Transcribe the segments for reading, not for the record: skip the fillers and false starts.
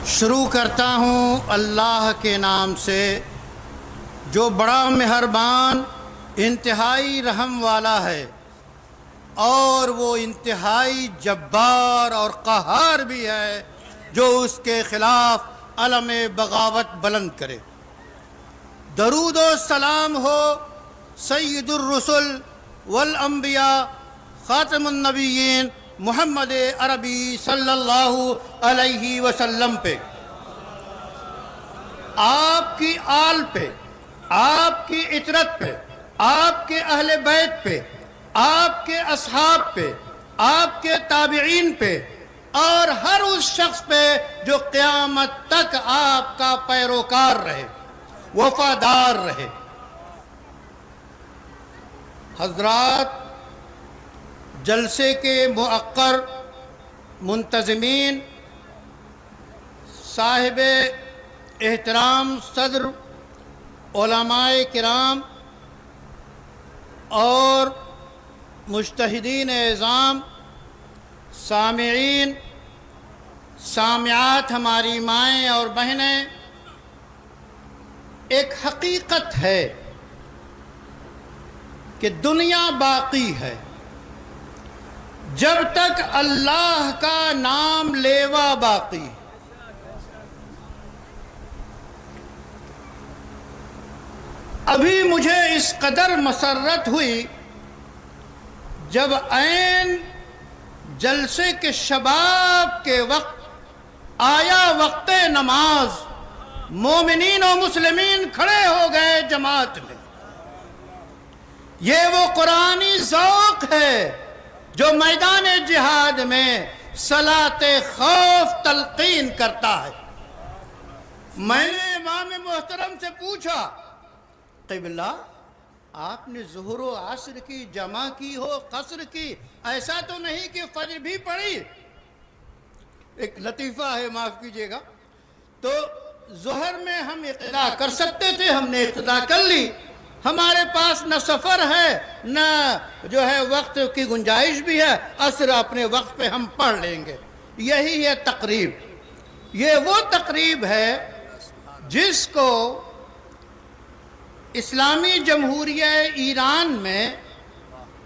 شروع کرتا ہوں اللہ کے نام سے جو بڑا مہربان انتہائی رحم والا ہے، اور وہ انتہائی جبار اور قہار بھی ہے جو اس کے خلاف علم بغاوت بلند کرے۔ درود و سلام ہو سید الرسل والانبیاء خاتم النبیین محمد عربی صلی اللہ علیہ وسلم پہ، آپ کی آل پہ، آپ کی عطرت پہ، آپ کے اہل بیت پہ، آپ کے اصحاب پہ، آپ کے تابعین پہ، اور ہر اس شخص پہ جو قیامت تک آپ کا پیروکار رہے، وفادار رہے۔ حضرات، جلسے کے مؤقر منتظمین، صاحب احترام صدر، علماء کرام اور مجتہدین اعظام، سامعین، سامعات، ہماری مائیں اور بہنیں، ایک حقیقت ہے کہ دنیا باقی ہے جب تک اللہ کا نام لیوا باقی۔ ابھی مجھے اس قدر مسرت ہوئی جب عین جلسے کے شباب کے وقت آیا وقت نماز، مومنین و مسلمین کھڑے ہو گئے جماعت میں۔ یہ وہ قرآنی ذوق ہے جو میدان جہاد میں صلاۃ خوف تلقین کرتا ہے۔ میں نے امام محترم سے پوچھا، قبلہ آپ نے ظہر و عصر کی جمع کی ہو، قصر کی، ایسا تو نہیں کہ فجر بھی پڑھی؟ ایک لطیفہ ہے، معاف کیجئے گا۔ تو ظہر میں ہم اقتدا کر سکتے تھے، ہم نے اقتدا کر لی، ہمارے پاس نہ سفر ہے نہ جو ہے وقت کی گنجائش بھی ہے، عصر اپنے وقت پہ ہم پڑھ لیں گے۔ یہی ہے تقریب۔ یہ وہ تقریب ہے جس کو اسلامی جمہوریہ ایران میں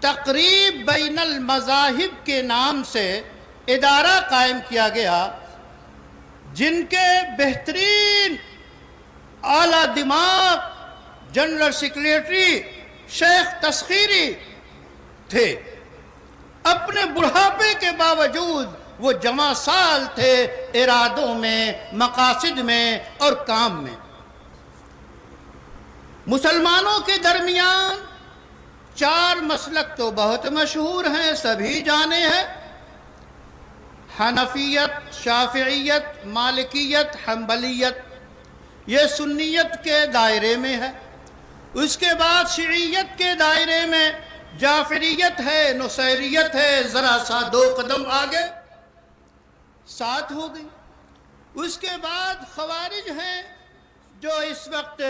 تقریب بین المذاہب کے نام سے ادارہ قائم کیا گیا، جن کے بہترین اعلیٰ دماغ جنرل سیکریٹری شیخ تسخیری تھے۔ اپنے بڑھاپے کے باوجود وہ جمع سال تھے ارادوں میں، مقاصد میں اور کام میں۔ مسلمانوں کے درمیان 4 مسلک تو بہت مشہور ہیں، سبھی جانے ہیں: حنفیت، شافعیت، مالکیت، حنبلیت۔ یہ سنیت کے دائرے میں ہے۔ اس کے بعد شیعیت کے دائرے میں جعفریت ہے، نصیریت ہے، ذرا سا 2 قدم آگے 7 ہو گئی۔ اس کے بعد خوارج ہیں جو اس وقت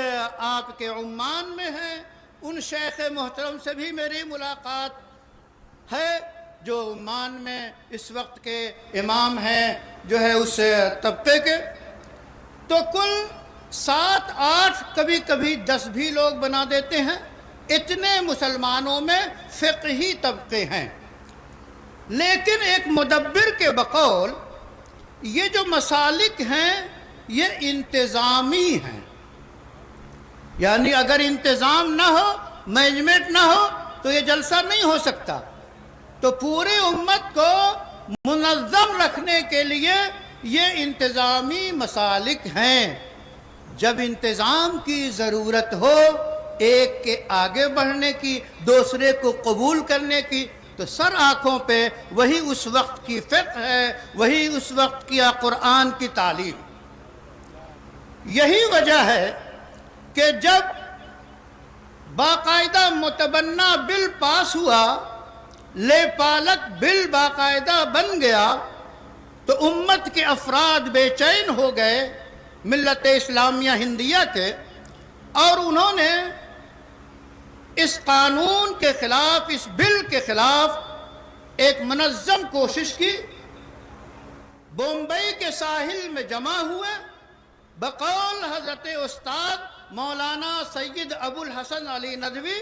آپ کے عمان میں ہیں، ان شیخ محترم سے بھی میری ملاقات ہے جو عمان میں اس وقت کے امام ہیں، جو ہے اس طبقے کے۔ تو کل 7، 8، کبھی کبھی 10 بھی لوگ بنا دیتے ہیں۔ اتنے مسلمانوں میں فقہی طبقے ہیں، لیکن ایک مدبر کے بقول یہ جو مسالک ہیں یہ انتظامی ہیں، یعنی اگر انتظام نہ ہو، مینجمنٹ نہ ہو تو یہ جلسہ نہیں ہو سکتا۔ تو پوری امت کو منظم رکھنے کے لیے یہ انتظامی مسالک ہیں۔ جب انتظام کی ضرورت ہو، ایک کے آگے بڑھنے کی، دوسرے کو قبول کرنے کی، تو سر آنکھوں پہ وہی اس وقت کی فقہ ہے، وہی اس وقت کی قرآن کی تعلیم۔ یہی وجہ ہے کہ جب باقاعدہ متبنہ بل پاس ہوا، لے پالک بل باقاعدہ بن گیا، تو امت کے افراد بے چین ہو گئے، ملت اسلامیہ ہندیہ کے، اور انہوں نے اس قانون کے خلاف، اس بل کے خلاف ایک منظم کوشش کی، بمبئی کے ساحل میں جمع ہوئے بقول حضرت استاد مولانا سید ابو الحسن علی ندوی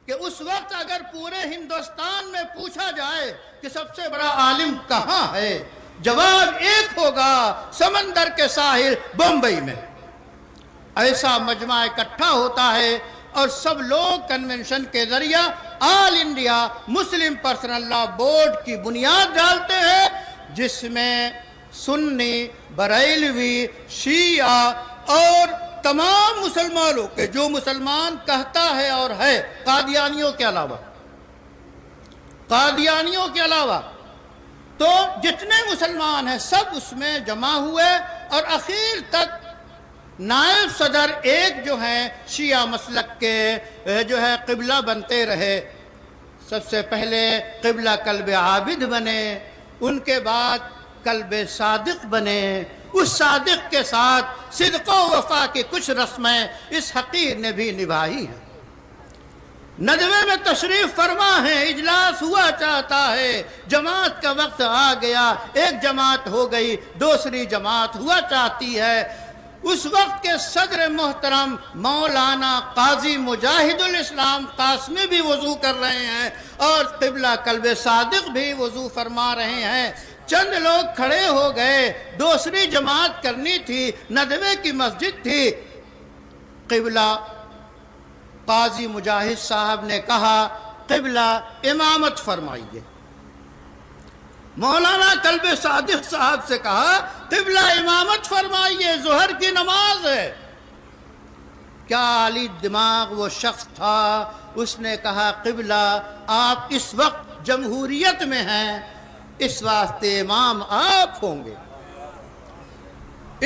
کہ اس وقت اگر پورے ہندوستان میں پوچھا جائے کہ سب سے بڑا عالم کہاں ہے، جواب ایک ہوگا، سمندر کے ساحل بمبئی میں۔ ایسا مجمع اکٹھا ہوتا ہے اور سب لوگ کنونشن کے ذریعہ آل انڈیا مسلم پرسنل لا بورڈ کی بنیاد ڈالتے ہیں، جس میں سنی، بریلوی، شیعہ اور تمام مسلمانوں کے جو مسلمان کہتا ہے اور ہے، قادیانیوں کے علاوہ تو جتنے مسلمان ہیں سب اس میں جمع ہوئے، اور اخیر تک نائب صدر ایک جو ہیں شیعہ مسلک کے جو ہے قبلہ بنتے رہے۔ سب سے پہلے قبلہ قلب عابد بنے، ان کے بعد قلب صادق بنے، اس صادق کے ساتھ صدق و وفا کی کچھ رسمیں اس حقیر نے بھی نبھائی ہیں۔ ندوے میں تشریف فرما ہے، اجلاس ہوا چاہتا ہے، جماعت کا وقت آ گیا، ایک جماعت ہو گئی، دوسری جماعت ہوا چاہتی ہے۔ اس وقت کے صدر محترم مولانا قاضی مجاہد الاسلام قاسمی بھی وضو کر رہے ہیں اور قبلہ قلب صادق بھی وضو فرما رہے ہیں۔ چند لوگ کھڑے ہو گئے، دوسری جماعت کرنی تھی، ندوے کی مسجد تھی۔ قبلہ قاضی مجاہد صاحب نے کہا قبلہ امامت فرمائیے۔ مولانا قلب صادق صاحب سے کہا قبلہ امامت فرمائیے، ظہر کی نماز ہے۔ کیا عالی دماغ وہ شخص تھا، اس نے کہا قبلہ آپ اس وقت جمہوریت میں ہیں، اس واسطے امام آپ ہوں گے۔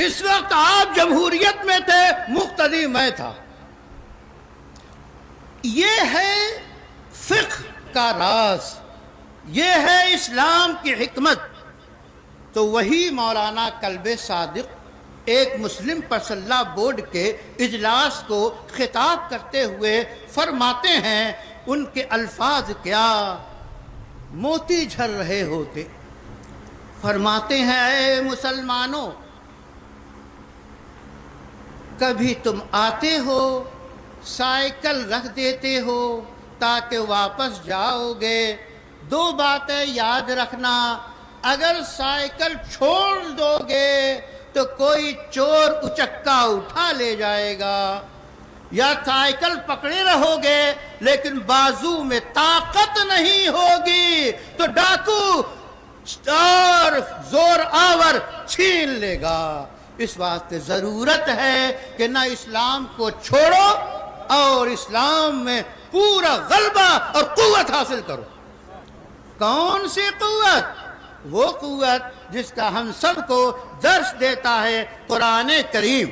اس وقت آپ جمہوریت میں تھے، مقتدی میں تھا۔ یہ ہے فقہ کا راز، یہ ہے اسلام کی حکمت۔ تو وہی مولانا قلب صادق ایک مسلم پرسنل لا بورڈ کے اجلاس کو خطاب کرتے ہوئے فرماتے ہیں، ان کے الفاظ کیا موتی جھر رہے ہوتے۔ فرماتے ہیں اے مسلمانوں، کبھی تم آتے ہو سائیکل رکھ دیتے ہو تاکہ واپس جاؤ گے، دو باتیں یاد رکھنا، اگر سائیکل چھوڑ دو گے تو کوئی چور اچکا اٹھا لے جائے گا، یا سائیکل پکڑے رہو گے لیکن بازو میں طاقت نہیں ہوگی تو ڈاکو اور زور آور چھین لے گا۔ اس واسطے ضرورت ہے کہ نہ اسلام کو چھوڑو اور اسلام میں پورا غلبہ اور قوت حاصل کرو۔ کون سی قوت؟ وہ قوت جس کا ہم سب کو درس دیتا ہے قرآن کریم۔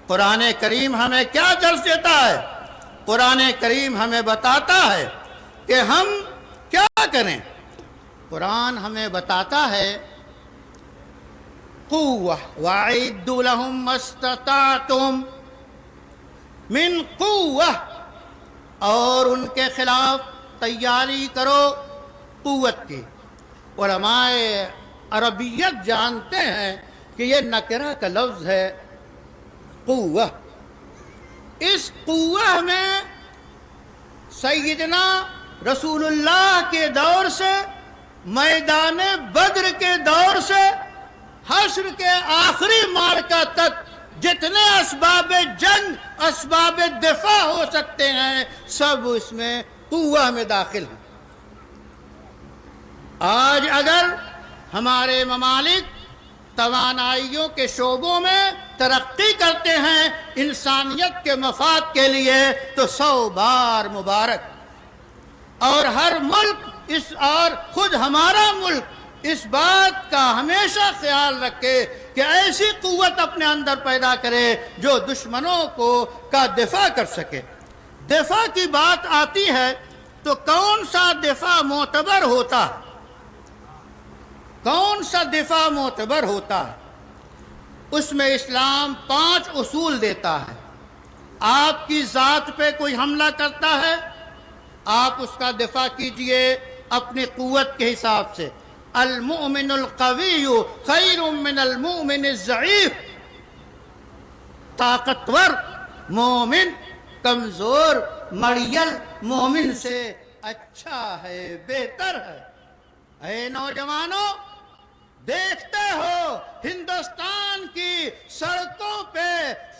قرآن کریم ہمیں کیا درس دیتا ہے؟ قرآن کریم ہمیں بتاتا ہے کہ ہم کیا کریں۔ قرآن ہمیں بتاتا ہے قوة وَأَعِدُّوا لَهُم مَّا اسْتَطَعْتُم مِّن قُوَّةٍ، اور ان کے خلاف تیاری کرو قوت کی۔ علماء عربیت جانتے ہیں کہ یہ نکرہ کا لفظ ہے قوہ۔ اس قوہ میں سیدنا رسول اللہ کے دور سے، میدان بدر کے دور سے، حشر کے آخری معرکہ تک جتنے اسباب جنگ، اسباب دفاع ہو سکتے ہیں، سب اس میں قوہ میں داخل ہیں۔ آج اگر ہمارے ممالک توانائیوں کے شعبوں میں ترقی کرتے ہیں انسانیت کے مفاد کے لیے تو 100 بار مبارک، اور ہر ملک اور خود ہمارا ملک اس بات کا ہمیشہ خیال رکھے کہ ایسی قوت اپنے اندر پیدا کرے جو دشمنوں کا دفاع کر سکے۔ دفاع کی بات آتی ہے تو کون سا دفاع معتبر ہوتا ہے؟ کون سا دفاع معتبر ہوتا ہے؟ اس میں اسلام 5 اصول دیتا ہے۔ آپ کی ذات پہ کوئی حملہ کرتا ہے، آپ اس کا دفاع کیجئے اپنی قوت کے حساب سے۔ المؤمن القوی خیر من المؤمن الضعیف، طاقتور مومن کمزور مڑیل مومن سے اچھا ہے، بہتر ہے۔ اے نوجوانوں، دیکھتے ہو ہندوستان کی سڑکوں پہ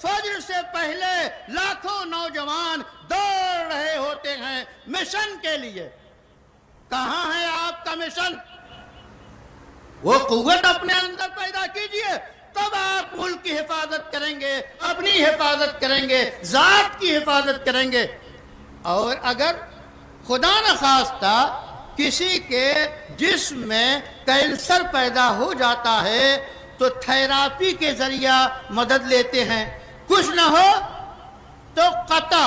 فجر سے پہلے لاکھوں نوجوان دوڑ رہے ہوتے ہیں مشن کے لیے۔ کہاں ہے آپ کا مشن؟ وہ قوت اپنے اندر پیدا کیجئے، تب آپ ملک کی حفاظت کریں گے، اپنی حفاظت کریں گے، ذات کی حفاظت کریں گے۔ اور اگر خدا نخواستہ کسی کے جسم میں کینسر پیدا ہو جاتا ہے تو تھیراپی کے ذریعہ مدد لیتے ہیں، کچھ نہ ہو تو قطع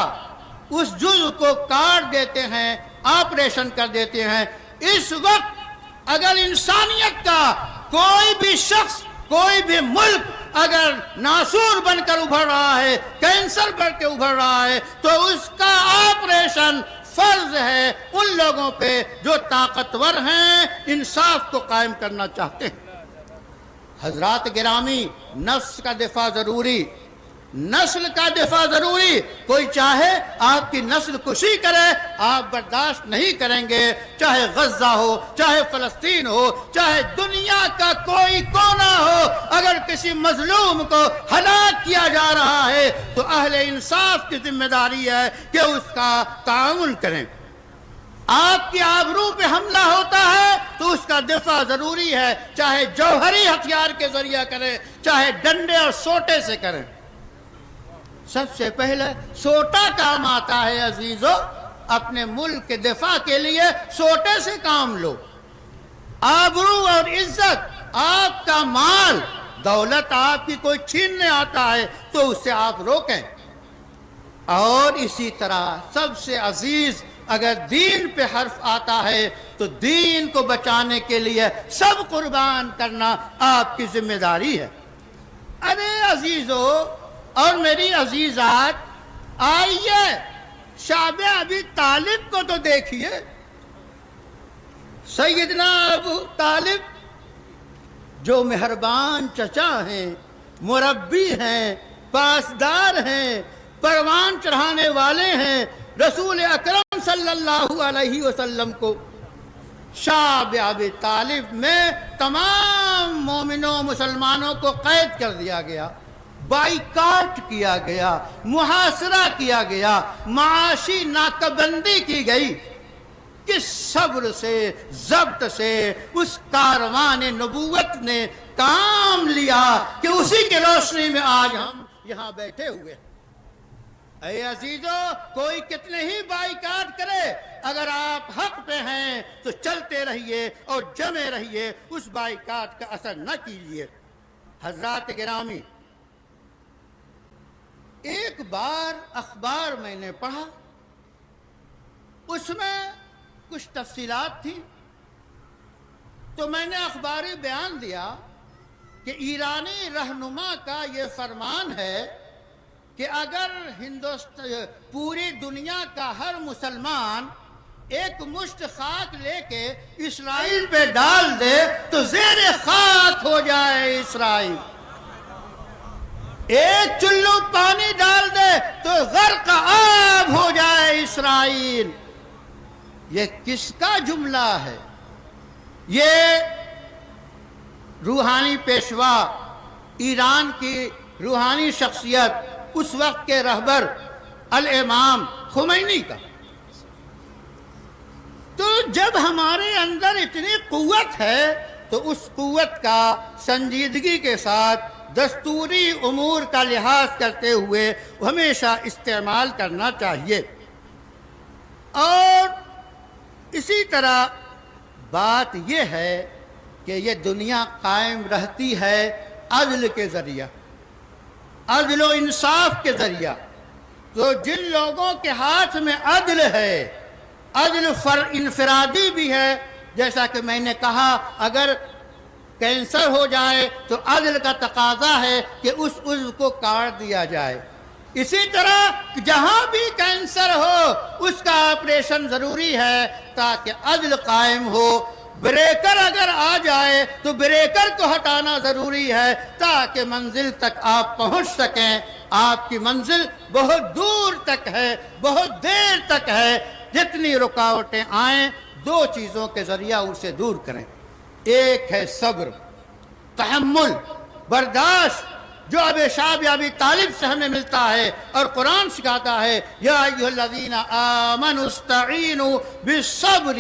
اس جزء کو کاٹ دیتے ہیں، آپریشن کر دیتے ہیں۔ اس وقت اگر انسانیت کا کوئی بھی شخص، کوئی بھی ملک اگر ناسور بن کر ابھر رہا ہے، کینسر بن کے ابھر رہا ہے، تو اس کا آپریشن فرض ہے ان لوگوں پہ جو طاقتور ہیں، انصاف کو قائم کرنا چاہتے ہیں۔ حضرات گرامی، نفس کا دفاع ضروری، نسل کا دفاع ضروری۔ کوئی چاہے آپ کی نسل کشی کرے، آپ برداشت نہیں کریں گے، چاہے غزہ ہو، چاہے فلسطین ہو، چاہے دنیا کا کوئی کونا ہو۔ اگر کسی مظلوم کو ہلاک کیا جا رہا ہے تو اہل انصاف کی ذمہ داری ہے کہ اس کا تعاون کریں۔ آپ کی آبرو پہ حملہ ہوتا ہے تو اس کا دفاع ضروری ہے، چاہے جوہری ہتھیار کے ذریعہ کریں، چاہے ڈنڈے اور سوٹے سے کریں۔ سب سے پہلے سوٹا کام آتا ہے عزیزو، اپنے ملک کے دفاع کے لیے سوٹے سے کام لو۔ آبرو اور عزت، آپ کا مال دولت آپ کی کوئی چھیننے آتا ہے تو اس سے آپ روکیں۔ اور اسی طرح سب سے عزیز، اگر دین پہ حرف آتا ہے تو دین کو بچانے کے لیے سب قربان کرنا آپ کی ذمہ داری ہے۔ ارے عزیزو اور میری عزیزات، آئیے شعب ابی طالب کو تو دیکھیے۔ سیدنا ابو طالب جو مہربان چچا ہیں، مربی ہیں، پاسدار ہیں، پروان چڑھانے والے ہیں، رسول اکرم صلی اللہ علیہ وسلم کو شعب ابی طالب میں تمام مومنوں مسلمانوں کو قید کر دیا گیا، بائیکاٹ کیا گیا، محاصرہ کیا گیا، معاشی ناکہ بندی کی گئی۔ کس صبر سے، ضبط سے اس کاروان نبوت نے کام لیا کہ اسی کی روشنی میں آج ہم یہاں بیٹھے ہوئے ہیں۔ اے عزیزو، کوئی کتنے ہی بائیکاٹ کرے، اگر آپ حق پہ ہیں تو چلتے رہیے اور جمے رہیے، اس بائیکاٹ کا اثر نہ کیجیے۔ حضرات گرامی، ایک بار اخبار میں نے پڑھا، اس میں کچھ تفصیلات تھی، تو میں نے اخباری بیان دیا کہ ایرانی رہنما کا یہ فرمان ہے کہ اگر پوری دنیا کا ہر مسلمان ایک مشت خاک لے کے اسرائیل پہ ڈال دے تو زیر خاک ہو جائے اسرائیل، ایک چلو پانی ڈال دے تو غرق آب ہو جائے اسرائیل۔ یہ کس کا جملہ ہے؟ یہ روحانی پیشوا، ایران کی روحانی شخصیت، اس وقت کے رہبر الامام خمینی کا۔ تو جب ہمارے اندر اتنی قوت ہے تو اس قوت کا سنجیدگی کے ساتھ دستوری امور کا لحاظ کرتے ہوئے ہمیشہ استعمال کرنا چاہیے۔ اور اسی طرح بات یہ ہے کہ یہ دنیا قائم رہتی ہے عدل کے ذریعہ، عدل و انصاف کے ذریعہ۔ تو جن لوگوں کے ہاتھ میں عدل ہے، عدل انفرادی بھی ہے، جیسا کہ میں نے کہا اگر کینسر ہو جائے تو عدل کا تقاضا ہے کہ اس عضو کو کاٹ دیا جائے۔ اسی طرح جہاں بھی کینسر ہو اس کا آپریشن ضروری ہے تاکہ عدل قائم ہو۔ بریکر اگر آ جائے تو بریکر کو ہٹانا ضروری ہے تاکہ منزل تک آپ پہنچ سکیں۔ آپ کی منزل بہت دور تک ہے، بہت دیر تک ہے۔ جتنی رکاوٹیں آئیں دو چیزوں کے ذریعہ اسے دور کریں۔ ایک ہے صبر، تحمل، برداشت، جو اب شاب ابی طالب سے ہمیں ملتا ہے اور قرآن سکھاتا ہے یا ایھا الذین آمنوا استعینوا بالصبر،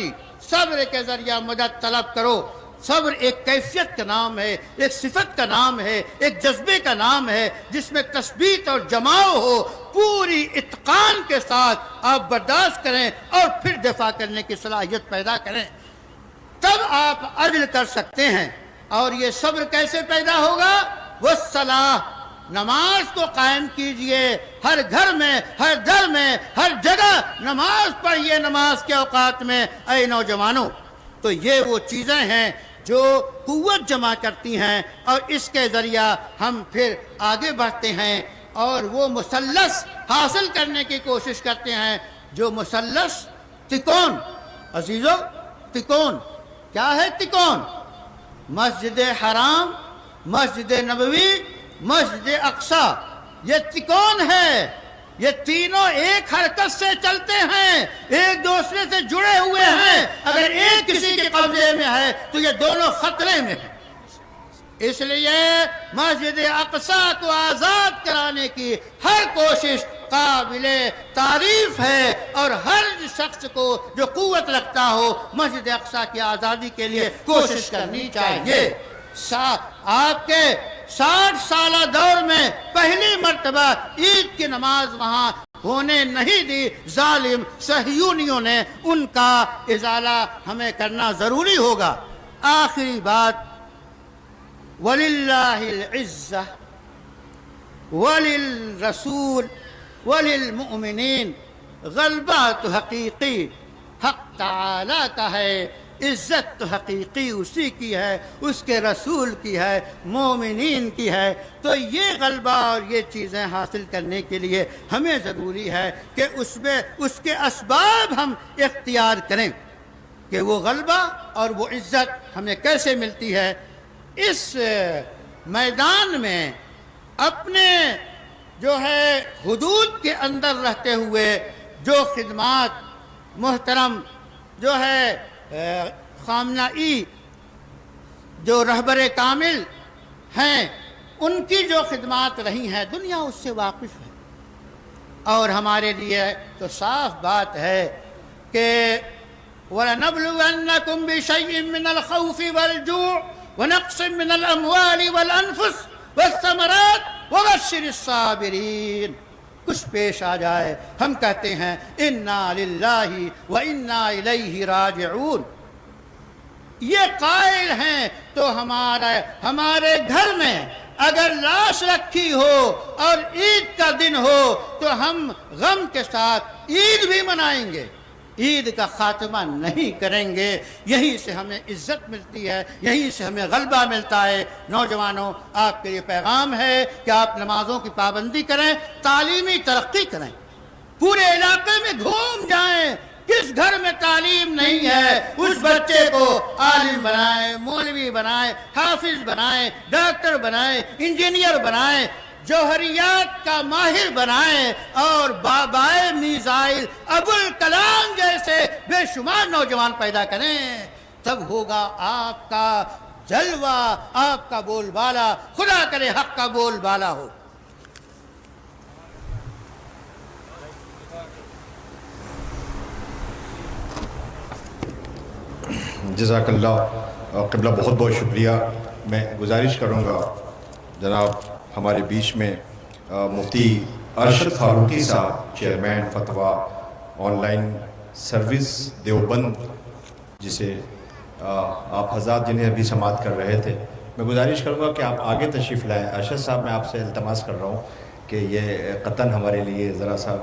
صبر کے ذریعہ مدد طلب کرو۔ صبر ایک کیفیت کا نام ہے، ایک صفت کا نام ہے، ایک جذبے کا نام ہے جس میں تثبیت اور جماؤ ہو۔ پوری اتقان کے ساتھ آپ برداشت کریں اور پھر دفاع کرنے کی صلاحیت پیدا کریں، تب آپ عدل کر سکتے ہیں۔ اور یہ صبر کیسے پیدا ہوگا؟ والصلاۃ، نماز کو قائم کیجئے، ہر گھر میں، ہر در میں، ہر جگہ نماز پڑھیے نماز کے اوقات میں۔ اے نوجوانوں، تو یہ وہ چیزیں ہیں جو قوت جمع کرتی ہیں اور اس کے ذریعہ ہم پھر آگے بڑھتے ہیں اور وہ مثلث حاصل کرنے کی کوشش کرتے ہیں۔ جو مثلث تکون، عزیزو، تکون کیا ہے؟ تکون مسجد حرام، مسجد نبوی، مسجد اقصی، یہ تکون ہے۔ یہ تینوں ایک حرکت سے چلتے ہیں، ایک دوسرے سے جڑے ہوئے ہیں۔ اگر ایک کسی کے قبضے میں ہے تو یہ دونوں خطرے میں ہیں۔ اس لیے مسجد اقصی کو آزاد کرانے کی ہر کوشش قابل تعریف ہے، اور ہر شخص کو جو قوت رکھتا ہو مسجد اقصی کی آزادی کے لیے کوشش کرنی چاہیے۔ آپ کے 60 سالہ دور میں پہلی مرتبہ عید کی نماز وہاں ہونے نہیں دی ظالم صہیونیوں نے، ان کا ازالہ ہمیں کرنا ضروری ہوگا۔ آخری بات، وَلِلَّهِ الْعِزَّةُ وَلِلرَّسُولِ وَلِلْمُؤْمِنِينَ، غلبہ تو حقیقی حق تعالی کا ہے، عزت تو حقیقی اسی کی ہے، اس کے رسول کی ہے، مومنین کی ہے۔ تو یہ غلبہ اور یہ چیزیں حاصل کرنے کے لیے ہمیں ضروری ہے کہ اس کے اسباب ہم اختیار کریں کہ وہ غلبہ اور وہ عزت ہمیں کیسے ملتی ہے۔ اس میدان میں اپنے جو ہے حدود کے اندر رہتے ہوئے جو خدمات محترم جو ہے خامنہ ای جو رہبر کامل ہیں ان کی جو خدمات رہی ہیں، دنیا اس سے واقف ہے، اور ہمارے لیے تو صاف بات ہے کہ وَلَنَبْلُوَنَّكُمْ بِشَيْءٍ مِّنَ الْخَوْفِ وَالْجُوعِ وَنَقْصٍ مِّنَ الْأَمْوَالِ وَالْأَنفُسِ وَالثَّمَرَاتِ وَبَشِّرِ الصَّابِرِينَ۔ کچھ پیش آ جائے ہم کہتے ہیں اِنَّا لِلَّهِ وَإِنَّا إِلَيْهِ راجعون۔ یہ قائل ہیں تو ہمارے گھر میں اگر لاش رکھی ہو اور عید کا دن ہو تو ہم غم کے ساتھ عید بھی منائیں گے، عید کا خاتمہ نہیں کریں گے۔ یہیں سے ہمیں عزت ملتی ہے، یہیں سے ہمیں غلبہ ملتا ہے۔ نوجوانوں، آپ کے یہ پیغام ہے کہ آپ نمازوں کی پابندی کریں، تعلیمی ترقی کریں، پورے علاقے میں گھوم جائیں۔ کس گھر میں تعلیم نہیں ہے اس بچے کو عالم بنائیں، مولوی بنائیں، حافظ بنائیں، ڈاکٹر بنائیں، انجینئر بنائیں، جوہریات کا ماہر بنائیں، اور بابائے میزائل ابوالکلام جیسے بے شمار نوجوان پیدا کریں۔ تب ہوگا آپ کا جلوہ، آپ کا بول بالا، خدا کرے حق کا بول بالا ہو۔ جزاک اللہ قبلہ، بہت بہت شکریہ۔ میں گزارش کروں گا جناب ہمارے بیچ میں مفتی ارشد فاروقی صاحب، چیئرمین فتویٰ آن لائن سروس دیوبند، جسے آپ حضرات جنہیں ابھی سماعت کر رہے تھے، میں گزارش کروں گا کہ آپ آگے تشریف لائیں۔ ارشد صاحب، میں آپ سے التماس کر رہا ہوں کہ یہ قطعاً ہمارے لیے ذرا سا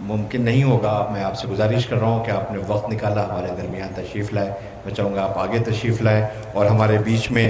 ممکن نہیں ہوگا، میں آپ سے گزارش کر رہا ہوں کہ آپ نے وقت نکالا ہمارے درمیان تشریف لائے۔ میں چاہوں گا آپ آگے تشریف لائیں اور ہمارے بیچ میں